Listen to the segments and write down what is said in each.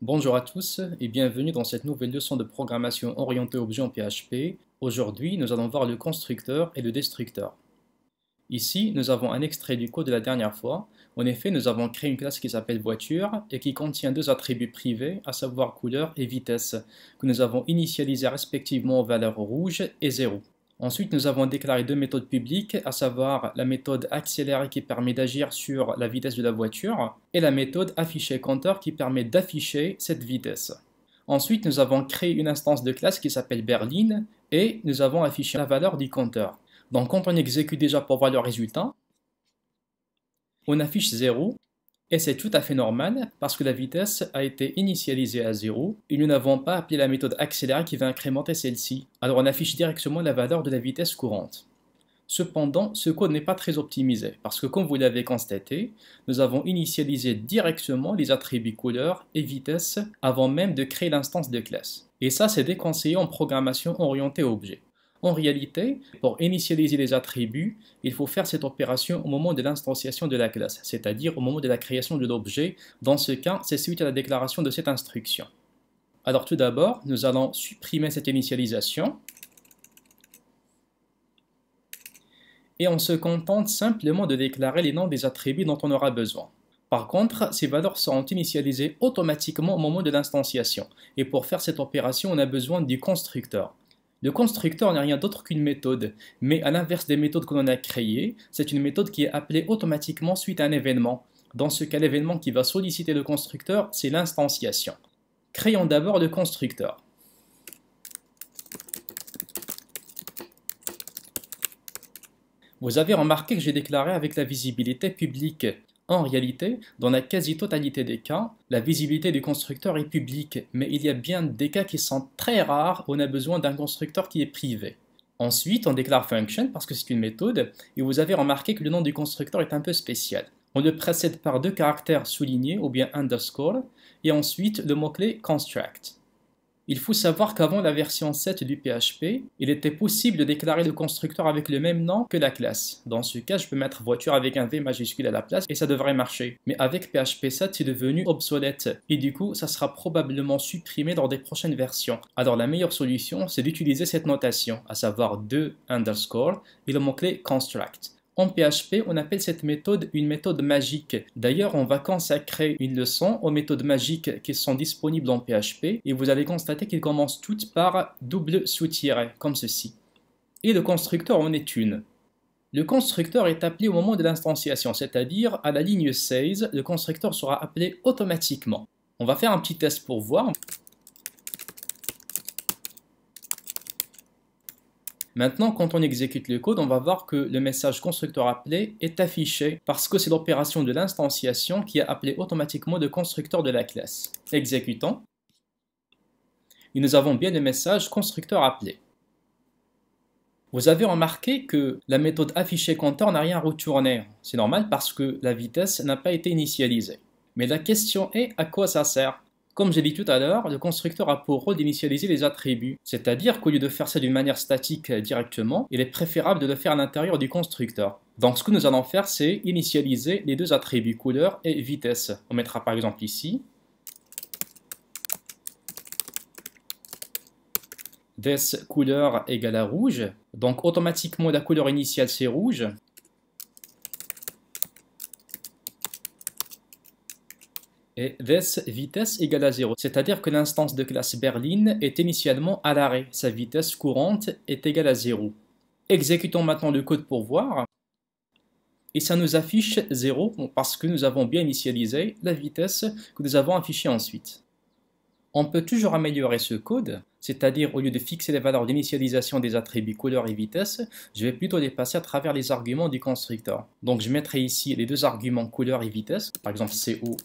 Bonjour à tous et bienvenue dans cette nouvelle leçon de programmation orientée objet en PHP. Aujourd'hui, nous allons voir le constructeur et le destructeur. Ici, nous avons un extrait du code de la dernière fois. En effet, nous avons créé une classe qui s'appelle voiture et qui contient deux attributs privés, à savoir couleur et vitesse, que nous avons initialisés respectivement aux valeurs rouge et 0. Ensuite, nous avons déclaré deux méthodes publiques, à savoir la méthode accélérée qui permet d'agir sur la vitesse de la voiture et la méthode afficher compteur qui permet d'afficher cette vitesse. Ensuite, nous avons créé une instance de classe qui s'appelle Berlin et nous avons affiché la valeur du compteur. Donc, quand on exécute déjà pour voir le résultat, on affiche 0 et c'est tout à fait normal parce que la vitesse a été initialisée à 0 et nous n'avons pas appelé la méthode accélérée qui va incrémenter celle-ci. Alors on affiche directement la valeur de la vitesse courante. Cependant, ce code n'est pas très optimisé parce que comme vous l'avez constaté, nous avons initialisé directement les attributs couleur et vitesse avant même de créer l'instance de classe. Et ça, c'est déconseillé en programmation orientée objet. En réalité, pour initialiser les attributs, il faut faire cette opération au moment de l'instanciation de la classe, c'est-à-dire au moment de la création de l'objet. Dans ce cas, c'est suite à la déclaration de cette instruction. Alors tout d'abord, nous allons supprimer cette initialisation et on se contente simplement de déclarer les noms des attributs dont on aura besoin. Par contre, ces valeurs seront initialisées automatiquement au moment de l'instanciation. Et pour faire cette opération, on a besoin du constructeur. Le constructeur n'est rien d'autre qu'une méthode, mais à l'inverse des méthodes que l'on a créées, c'est une méthode qui est appelée automatiquement suite à un événement. Dans ce cas, l'événement qui va solliciter le constructeur, c'est l'instanciation. Créons d'abord le constructeur. Vous avez remarqué que j'ai déclaré avec la visibilité publique. En réalité, dans la quasi-totalité des cas, la visibilité du constructeur est publique, mais il y a bien des cas qui sont très rares où on a besoin d'un constructeur qui est privé. Ensuite, on déclare function parce que c'est une méthode, et vous avez remarqué que le nom du constructeur est un peu spécial. On le précède par deux caractères soulignés ou bien underscore, et ensuite le mot-clé construct. Il faut savoir qu'avant la version 7 du PHP, il était possible de déclarer le constructeur avec le même nom que la classe. Dans ce cas, je peux mettre voiture avec un V majuscule à la place et ça devrait marcher. Mais avec PHP 7, c'est devenu obsolète et du coup, ça sera probablement supprimé dans des prochaines versions. Alors la meilleure solution, c'est d'utiliser cette notation, à savoir 2 underscore et le mot-clé construct. En PHP, on appelle cette méthode une méthode magique. D'ailleurs, on va consacrer une leçon aux méthodes magiques qui sont disponibles en PHP et vous allez constater qu'ils commencent toutes par double sous-tiret, comme ceci. Et le constructeur en est une. Le constructeur est appelé au moment de l'instanciation, c'est-à-dire à la ligne 16, le constructeur sera appelé automatiquement. On va faire un petit test pour voir. Maintenant, quand on exécute le code, on va voir que le message constructeur appelé est affiché parce que c'est l'opération de l'instanciation qui a appelé automatiquement le constructeur de la classe. Exécutons. Et nous avons bien le message constructeur appelé. Vous avez remarqué que la méthode afficher compteur n'a rien retourné. C'est normal parce que la vitesse n'a pas été initialisée. Mais la question est à quoi ça sert? Comme j'ai dit tout à l'heure, le constructeur a pour rôle d'initialiser les attributs, c'est-à-dire qu'au lieu de faire ça d'une manière statique directement, il est préférable de le faire à l'intérieur du constructeur. Donc ce que nous allons faire, c'est initialiser les deux attributs couleur et vitesse. On mettra par exemple ici this couleur égale à rouge, donc automatiquement la couleur initiale c'est rouge. Et this vitesse égale à 0, c'est-à-dire que l'instance de classe Berlin est initialement à l'arrêt, sa vitesse courante est égale à 0. Exécutons maintenant le code pour voir, et ça nous affiche 0 parce que nous avons bien initialisé la vitesse que nous avons affichée ensuite. On peut toujours améliorer ce code, c'est-à-dire au lieu de fixer les valeurs d'initialisation des attributs couleur et vitesse, je vais plutôt les passer à travers les arguments du constructeur. Donc je mettrai ici les deux arguments couleur et vitesse, par exemple CO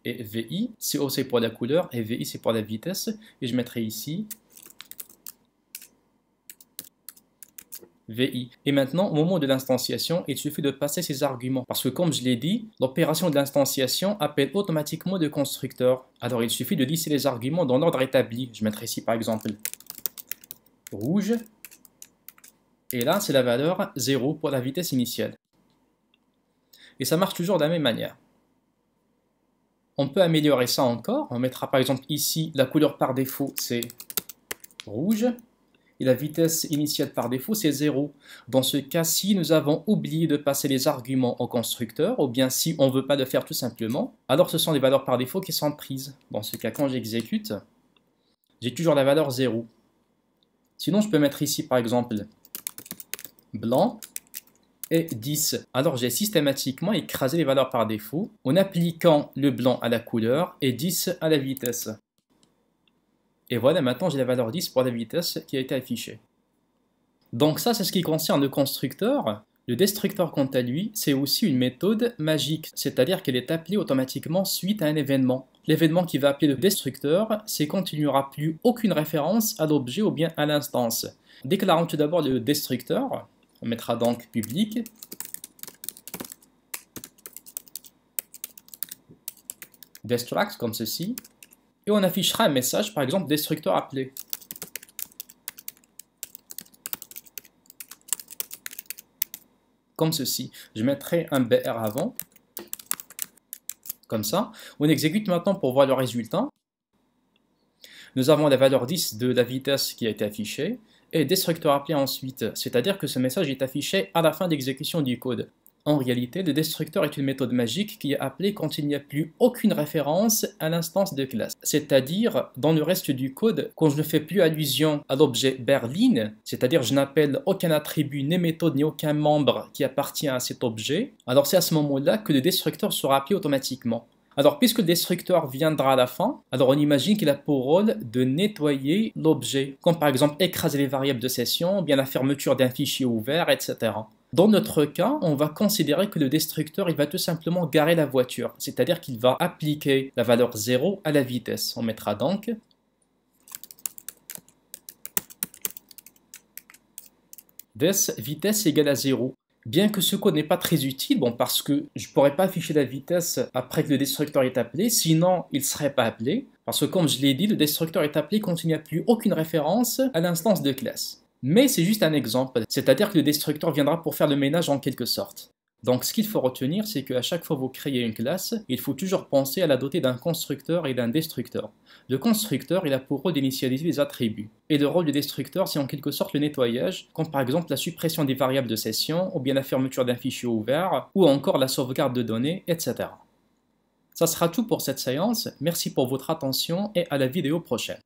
et VI. CO c'est pour la couleur et VI c'est pour la vitesse. Et je mettrai ici VI. Et maintenant, au moment de l'instanciation, il suffit de passer ces arguments. Parce que comme je l'ai dit, l'opération de l'instanciation appelle automatiquement le constructeur. Alors il suffit de lisser les arguments dans l'ordre établi. Je mettrai ici par exemple rouge. Et là, c'est la valeur 0 pour la vitesse initiale. Et ça marche toujours de la même manière. On peut améliorer ça encore. On mettra par exemple ici la couleur par défaut, c'est rouge. Et la vitesse initiale par défaut, c'est 0. Dans ce cas-ci, nous avons oublié de passer les arguments au constructeur, ou bien si on ne veut pas le faire tout simplement, alors ce sont les valeurs par défaut qui sont prises. Dans ce cas, quand j'exécute, j'ai toujours la valeur 0. Sinon, je peux mettre ici, par exemple, blanc et 10. Alors, j'ai systématiquement écrasé les valeurs par défaut en appliquant le blanc à la couleur et 10 à la vitesse. Et voilà, maintenant j'ai la valeur 10 pour la vitesse qui a été affichée. Donc ça, c'est ce qui concerne le constructeur. Le destructeur, quant à lui, c'est aussi une méthode magique, c'est-à-dire qu'elle est appelée automatiquement suite à un événement. L'événement qui va appeler le destructeur, c'est quand il n'y aura plus aucune référence à l'objet ou bien à l'instance. Déclarons tout d'abord le destructeur. On mettra donc public. Destruct, comme ceci. Et on affichera un message, par exemple, destructeur appelé. Comme ceci. Je mettrai un BR avant. Comme ça. On exécute maintenant pour voir le résultat. Nous avons la valeur 10 de la vitesse qui a été affichée. Et destructeur appelé ensuite. C'est-à-dire que ce message est affiché à la fin d'exécution du code. En réalité, le destructeur est une méthode magique qui est appelée quand il n'y a plus aucune référence à l'instance de classe. C'est-à-dire, dans le reste du code, quand je ne fais plus allusion à l'objet Berlin, c'est-à-dire je n'appelle aucun attribut, ni méthode, ni aucun membre qui appartient à cet objet, alors c'est à ce moment-là que le destructeur sera appelé automatiquement. Alors, puisque le destructeur viendra à la fin, alors on imagine qu'il a pour rôle de nettoyer l'objet, comme par exemple écraser les variables de session, bien la fermeture d'un fichier ouvert, etc. Dans notre cas, on va considérer que le destructeur il va tout simplement garer la voiture, c'est-à-dire qu'il va appliquer la valeur 0 à la vitesse. On mettra donc this vitesse égale à 0. Bien que ce code n'est pas très utile, bon, parce que je ne pourrais pas afficher la vitesse après que le destructeur est appelé, sinon il ne serait pas appelé, parce que comme je l'ai dit, le destructeur est appelé quand il n'y a plus aucune référence à l'instance de classe. Mais c'est juste un exemple, c'est-à-dire que le destructeur viendra pour faire le ménage en quelque sorte. Donc ce qu'il faut retenir, c'est qu'à chaque fois que vous créez une classe, il faut toujours penser à la doter d'un constructeur et d'un destructeur. Le constructeur, il a pour rôle d'initialiser les attributs. Et le rôle du destructeur, c'est en quelque sorte le nettoyage, comme par exemple la suppression des variables de session, ou bien la fermeture d'un fichier ouvert, ou encore la sauvegarde de données, etc. Ça sera tout pour cette séance, merci pour votre attention et à la vidéo prochaine.